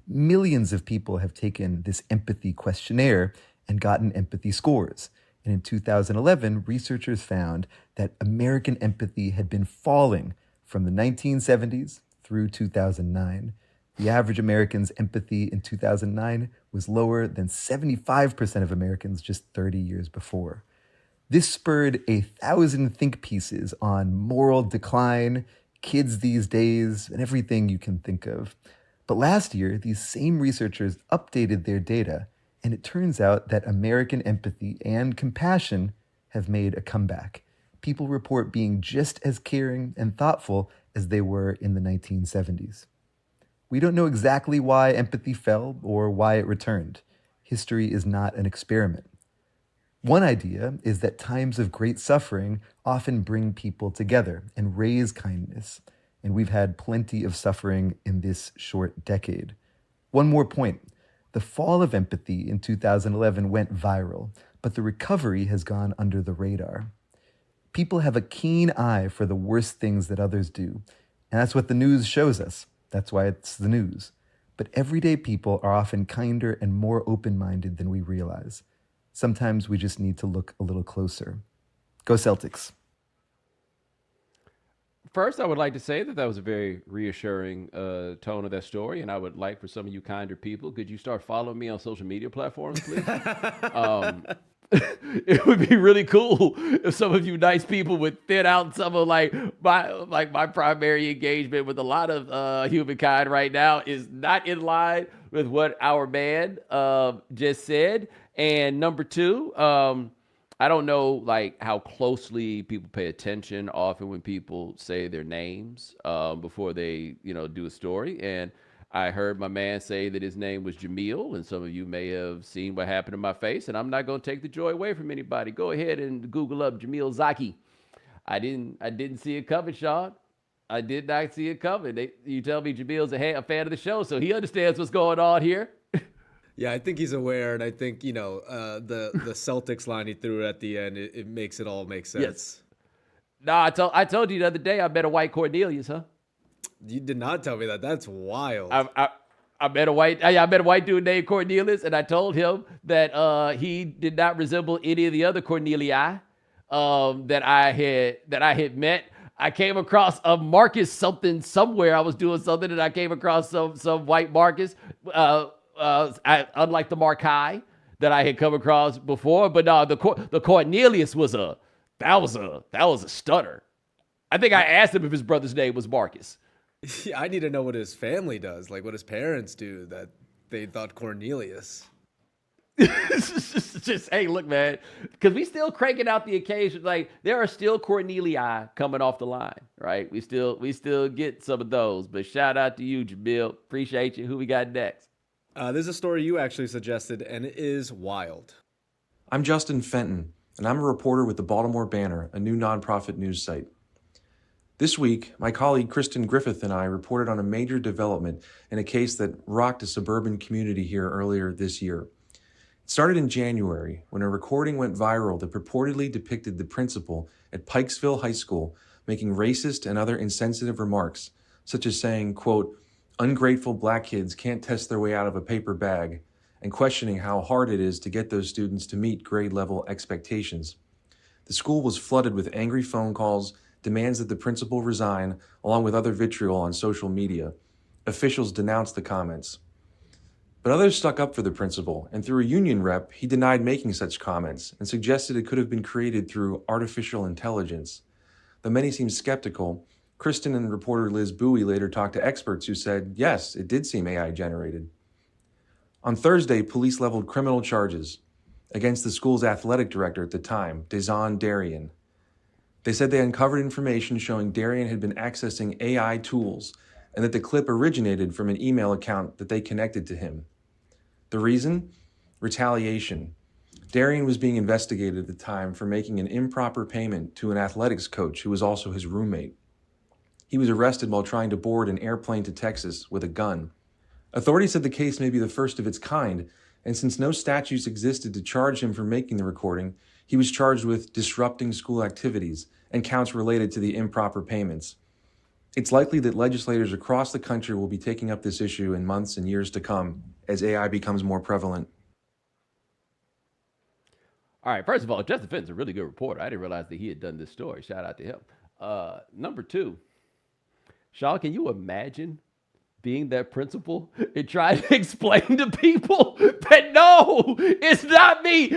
Millions of people have taken this empathy questionnaire and gotten empathy scores. And in 2011, researchers found that American empathy had been falling from the 1970s through 2009. The average American's empathy in 2009 was lower than 75% of Americans just 30 years before. This spurred 1,000 think pieces on moral decline, kids these days, and everything you can think of. But last year, these same researchers updated their data, and it turns out that American empathy and compassion have made a comeback. People report being just as caring and thoughtful as they were in the 1970s. We don't know exactly why empathy fell or why it returned. History is not an experiment. One idea is that times of great suffering often bring people together and raise kindness, and we've had plenty of suffering in this short decade. One more point. The fall of empathy in 2011 went viral, but the recovery has gone under the radar. People have a keen eye for the worst things that others do, and that's what the news shows us. That's why it's the news. But everyday people are often kinder and more open-minded than we realize. Sometimes we just need to look a little closer. Go Celtics. First, I would like to say that was a very reassuring tone of that story, and I would like for some of you kinder people, could you start following me on social media platforms, please? It would be really cool if some of you nice people would thin out some of my primary engagement with a lot of humankind right now is not in line with what our man just said. And number two, I don't know how closely people pay attention often when people say their names before they do a story. And I heard my man say that his name was Jamil, and some of you may have seen what happened to my face, and I'm not going to take the joy away from anybody. Go ahead and Google up Jamil Zaki. I didn't see it coming, Sean. I did not see it coming. You tell me Jamil's a fan of the show, so he understands what's going on here. Yeah, I think he's aware, and I think, the Celtics line he threw at the end, it makes it all make sense. Yes. No, I told you the other day I met a white Cornelius, huh? You did not tell me that. That's wild. I met a white dude named Cornelius, and I told him that he did not resemble any of the other Cornelii that I had met. I came across a Marcus something somewhere. I was doing something, and I came across some white Marcus. Unlike the Markai that I had come across before, but no, the Cornelius was a stunner. I think I asked him if his brother's name was Marcus. Yeah, I need to know what his family does, like what his parents do that they thought Cornelius. Just hey, look, man, because we still cranking out the occasion. Like there are still Cornelii coming off the line, right? We still get some of those. But shout out to you, Jamil. Appreciate you. Who we got next? This is a story you actually suggested, and it is wild. I'm Justin Fenton, and I'm a reporter with the Baltimore Banner, a new nonprofit news site. This week, my colleague Kristen Griffith and I reported on a major development in a case that rocked a suburban community here earlier this year. It started in January when a recording went viral that purportedly depicted the principal at Pikesville High School making racist and other insensitive remarks, such as saying, quote, "Ungrateful black kids can't test their way out of a paper bag," and questioning how hard it is to get those students to meet grade level expectations. The school was flooded with angry phone calls, demands that the principal resign, along with other vitriol on social media. Officials denounced the comments. But others stuck up for the principal, and through a union rep, he denied making such comments and suggested it could have been created through artificial intelligence. Though many seemed skeptical, Kristen and reporter Liz Bowie later talked to experts who said, yes, it did seem AI generated. On Thursday, police leveled criminal charges against the school's athletic director at the time, Dazon Darien. They said they uncovered information showing Darien had been accessing AI tools and that the clip originated from an email account that they connected to him. The reason? Retaliation. Darien was being investigated at the time for making an improper payment to an athletics coach who was also his roommate. He was arrested while trying to board an airplane to Texas with a gun. Authorities said the case may be the first of its kind, and since no statutes existed to charge him for making the recording, he was charged with disrupting school activities and counts related to the improper payments. It's likely that legislators across the country will be taking up this issue in months and years to come as AI becomes more prevalent. All right, first of all, Justin Fenton's a really good reporter. I didn't realize that he had done this story. Shout out to him. Number two, Shaw, can you imagine being that principal and trying to explain to people that no, it's not me.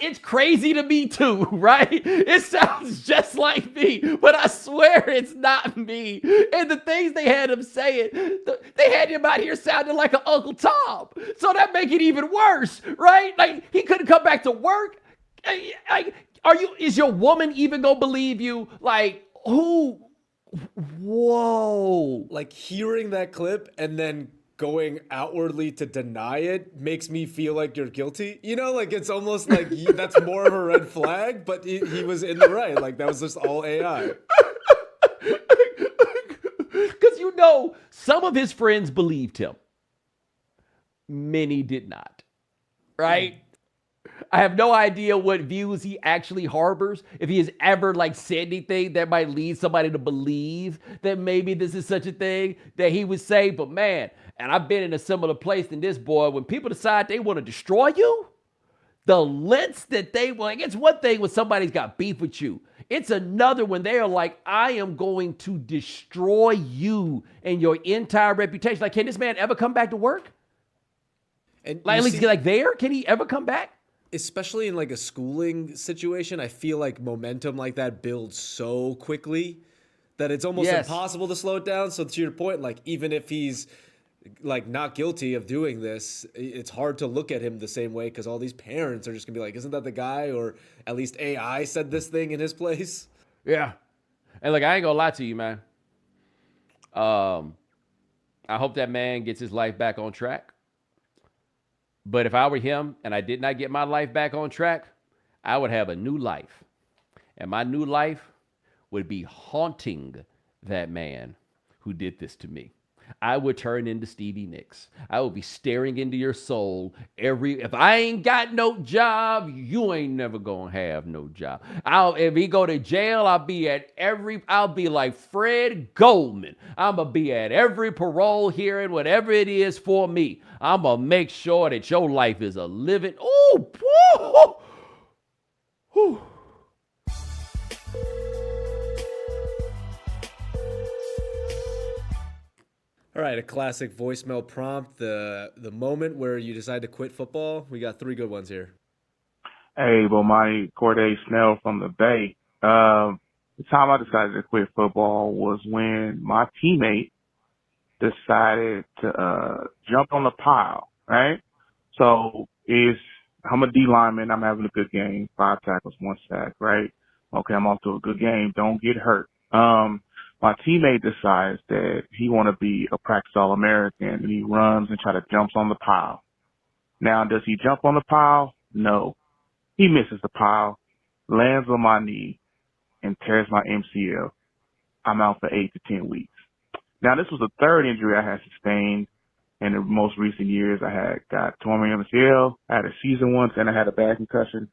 It's crazy to me too, right? It sounds just like me, but I swear it's not me. And the things they had him saying, they had him out here sounding like an Uncle Tom. So that make it even worse, right? Like he couldn't come back to work. Like, is your woman even gonna believe you? Like who? Whoa. Like hearing that clip and then going outwardly to deny it makes me feel like you're guilty. You know, like it's almost like that's more of a red flag, but he was in the right. Like that was just all AI. Because you know, some of his friends believed him. Many did not. Right? I have no idea what views he actually harbors. If he has ever said anything that might lead somebody to believe that maybe this is such a thing that he would say. But man, and I've been in a similar place than this boy. When people decide they want to destroy you, the lengths that they want. It's one thing when somebody's got beef with you. It's another when they are like, I am going to destroy you and your entire reputation. Like, can this man ever come back to work? And at least there? Can he ever come back? Especially in a schooling situation, I feel like momentum like that builds so quickly that it's almost impossible to slow it down. So to your point, even if he's not guilty of doing this, it's hard to look at him the same way because all these parents are just gonna be like, isn't that the guy? Or at least AI said this thing in his place. Yeah. And I ain't gonna lie to you, man. I hope that man gets his life back on track. But if I were him and I did not get my life back on track, I would have a new life. And my new life would be haunting that man who did this to me. I would turn into Stevie Nicks. I would be staring into your soul if I ain't got no job, you ain't never gonna have no job. If he go to jail, I'll be like Fred Goldman. I'm gonna be at every parole hearing, whatever it is for me. I'm gonna make sure that your life is a living. Whew. All right, a classic voicemail prompt, the moment where you decide to quit football. We got 3 good ones here. Hey, Bomani, Corday Snell from the Bay. the time I decided to quit football was when my teammate decided to jump on the pile, right? So I'm a D lineman. I'm having a good game, 5 tackles, 1 sack, right? Okay, I'm off to a good game. Don't get hurt. My teammate decides that he want to be a practice All-American, and he runs and jumps on the pile. Now, does he jump on the pile? No. He misses the pile, lands on my knee, and tears my MCL. I'm out for 8 to 10 weeks. Now, this was the third injury I had sustained in the most recent years. I got torn my MCL, I had a season once, and I had a bad concussion.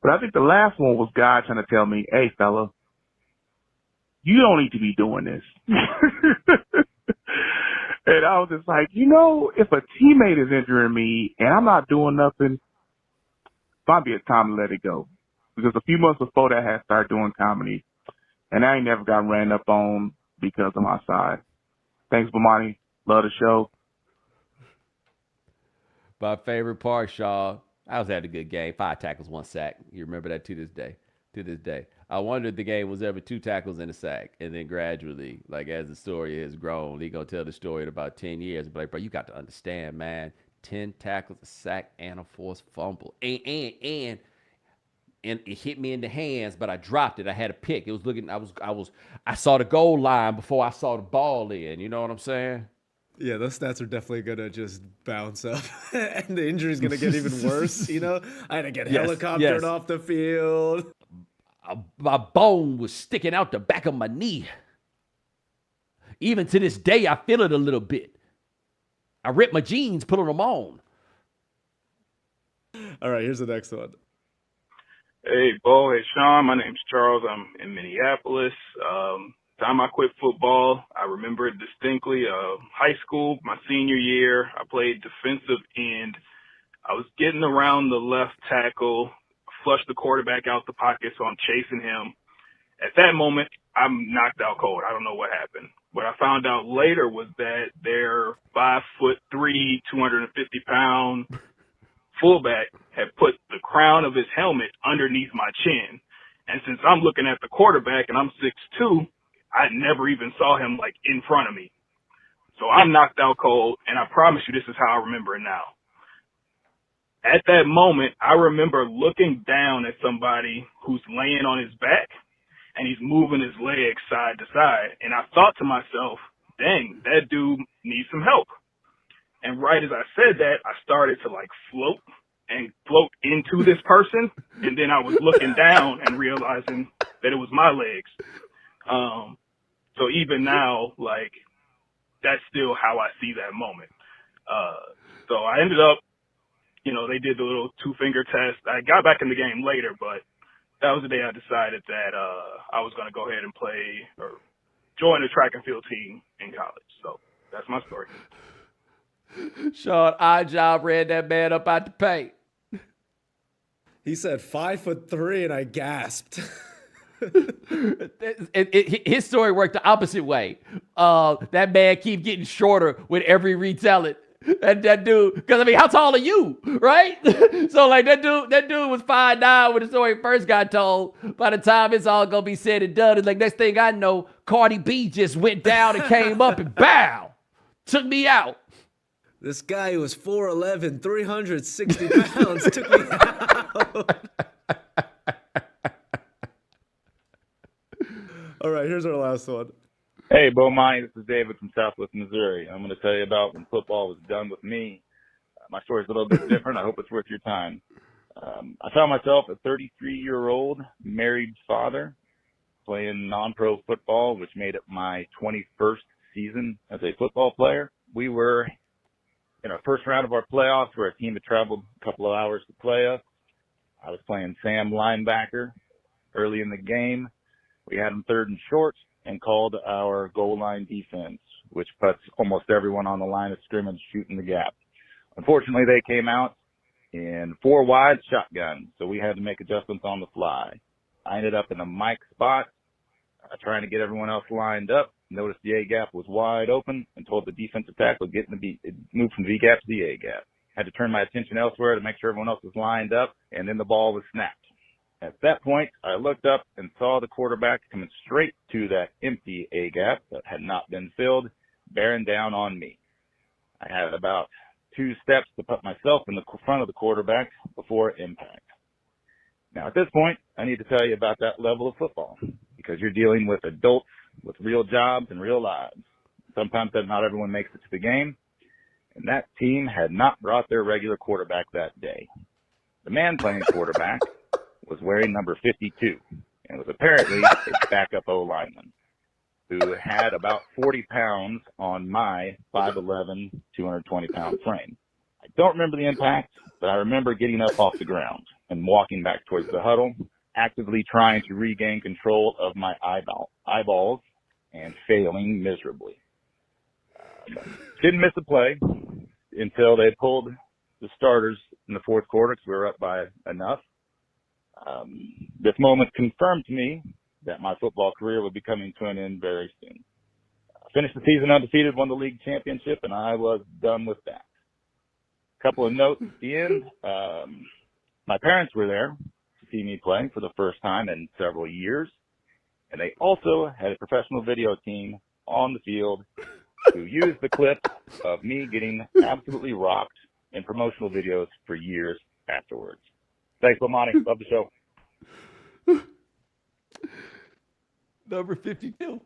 But I think the last one was God trying to tell me, hey, fella, you don't need to be doing this. And I was just like, if a teammate is injuring me and I'm not doing nothing, might be a time to let it go. Because a few months before that, I had started doing comedy, and I ain't never got ran up on because of my side. Thanks, Bomani. Love the show. My favorite part, Shaw, I was having a good game. 5 tackles, 1 sack. You remember that to this day. To this day. I wonder if the game was ever 2 tackles and a sack. And then gradually, like as the story has grown, he going to tell the story in about 10 years. But like, bro, you got to understand, man. 10 tackles, a sack, and a forced fumble. And it hit me in the hands, but I dropped it. I had a pick. It was looking, I saw the goal line before I saw the ball in. You know what I'm saying? Yeah, those stats are definitely going to just bounce up, and the injury's going to get even worse, I had to get helicoptered off the field. My bone was sticking out the back of my knee. Even to this day, I feel it a little bit. I ripped my jeans, putting them on. All right, here's the next one. Hey, Bo. Hey, Sean. My name's Charles. I'm in Minneapolis. Time I quit football, I remember it distinctly. High school, my senior year, I played defensive end. I was getting around the left tackle, flushed the quarterback out the pocket, so I'm chasing him. At that moment, I'm knocked out cold. I don't know what happened. What I found out later was that their 5'3", 250-pound fullback had put the crown of his helmet underneath my chin. And since I'm looking at the quarterback and I'm 6'2", I never even saw him in front of me. So I'm knocked out cold, and I promise you this is how I remember it now. At that moment, I remember looking down at somebody who's laying on his back, and he's moving his legs side to side. And I thought to myself, dang, that dude needs some help. And right as I said that, I started to float into this person. And then I was looking down and realizing that it was my legs. So even now, that's still how I see that moment. So I ended up, they did the little 2-finger test. I got back in the game later, but that was the day I decided that I was going to go ahead and play or join the track and field team in college. So that's my story. Sean, IJob ran that man up out the paint. He said 5'3", and I gasped. His story worked the opposite way. That man keep getting shorter with every retelling. And that dude, because how tall are you, right? So that dude was 5'9" when the story first got told. By the time it's all gonna be said and done, it's next thing I know, Cardi B just went down and came up and bow, took me out. This guy who was 4'11", 360 pounds took me out. All right, here's our last one. Hey, Bomani, this is David from Southwest Missouri. I'm going to tell you about when football was done with me. My story's a little bit different. I hope it's worth your time. I found myself a 33-year-old married father playing non-pro football, which made it my 21st season as a football player. We were in our first round of our playoffs where our team had traveled a couple of hours to play us. I was playing Sam linebacker early in the game. We had them 3rd and short and called our goal line defense, which puts almost everyone on the line of scrimmage shooting the gap. Unfortunately, they came out in 4 wide shotgun, so we had to make adjustments on the fly. I ended up in a mic spot, trying to get everyone else lined up. Noticed the A-gap was wide open and told the defensive tackle get in the move from the B-gap to the A-gap. Had to turn my attention elsewhere to make sure everyone else was lined up, and then the ball was snapped. At that point, I looked up and saw the quarterback coming straight to that empty A-gap that had not been filled, bearing down on me. I had about 2 steps to put myself in the front of the quarterback before impact. Now, at this point, I need to tell you about that level of football, because you're dealing with adults with real jobs and real lives. Sometimes not everyone makes it to the game, and that team had not brought their regular quarterback that day. The man playing quarterback was wearing number 52 and was apparently a backup O-lineman who had about 40 pounds on my 5'11", 220-pound frame. I don't remember the impact, but I remember getting up off the ground and walking back towards the huddle, actively trying to regain control of my eyeballs and failing miserably. Didn't miss a play until they pulled the starters in the fourth quarter because we were up by enough. This moment confirmed to me that my football career would be coming to an end very soon. I finished the season undefeated, won the league championship, and I was done with that. A couple of notes at the end. My parents were there to see me play for the first time in several years, and they also had a professional video team on the field who used the clip of me getting absolutely rocked in promotional videos for years afterwards. Thanks, Bomani. Love the show. Number 52.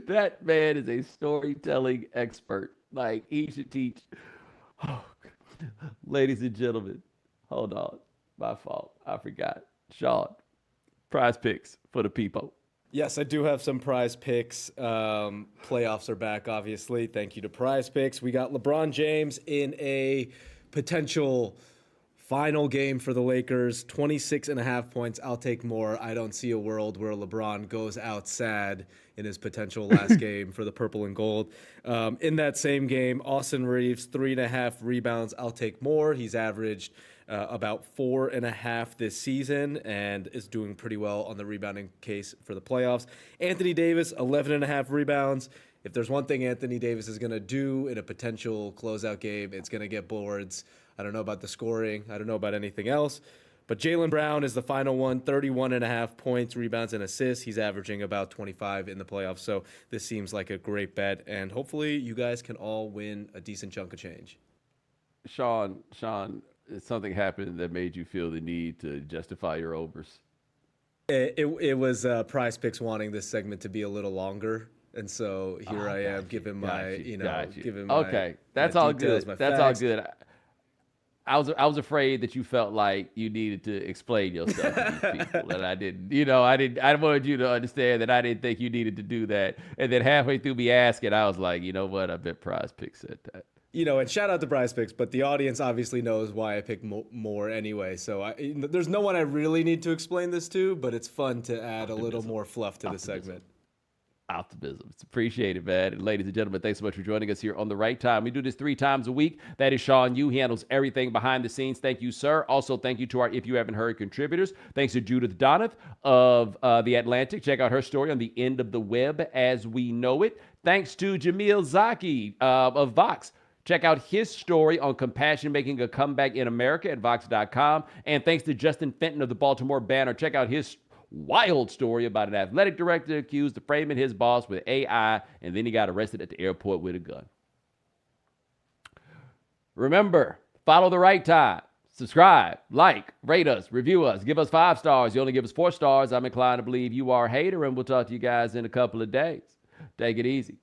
That man is a storytelling expert. Like, he should teach. Oh, ladies and gentlemen, hold on. My fault. I forgot. Sean, prize picks for the people. Yes, I do have some prize picks. Playoffs are back, obviously. Thank you to prize picks. We got LeBron James in a potential final game for the Lakers, 26.5 points. I'll take more. I don't see a world where LeBron goes out sad in his potential last game for the purple and gold. In that same game, Austin Reeves, 3.5 rebounds. I'll take more. He's averaged about 4.5 this season and is doing pretty well on the rebounding case for the playoffs. Anthony Davis, 11.5 rebounds. If there's one thing Anthony Davis is going to do in a potential closeout game, it's going to get boards. I don't know about the scoring. I don't know about anything else. But Jaylen Brown is the final one, 31.5 points, rebounds, and assists. He's averaging about 25 in the playoffs. So this seems like a great bet. And hopefully you guys can all win a decent chunk of change. Sean, something happened that made you feel the need to justify your overs? It was Prize Picks wanting this segment to be a little longer. And so here I am giving my, giving my okay, that's my all details, good. my That's facts. all good. I was afraid that you felt like you needed to explain yourself to these people, and I didn't. I wanted you to understand that I didn't think you needed to do that. And then halfway through me asking, I was like, you know what? I bet Prize Picks said that. And shout out to Prize Picks, but the audience obviously knows why I pick more anyway. So there's no one I really need to explain this to, but it's fun to add a little more fluff to the segment. Optimism. It's appreciated, man. And ladies and gentlemen, thanks so much for joining us here on The Right Time. We do this 3 times a week. That is Sean Yu. He handles everything behind the scenes. Thank you, sir. Also, thank you to our If You Haven't Heard contributors. Thanks to Judith Donath of The Atlantic. Check out her story on the end of the web as we know it. Thanks to Jamil Zaki of Vox. Check out his story on compassion making a comeback in America at Vox.com. And thanks to Justin Fenton of the Baltimore Banner. Check out his wild story about an athletic director accused of framing his boss with AI, and then he got arrested at the airport with a gun. Remember, follow The Right Time. Subscribe, like, rate us, review us, give us 5 stars. You only give us 4 stars, I'm inclined to believe you are a hater, and we'll talk to you guys in a couple of days. Take it easy.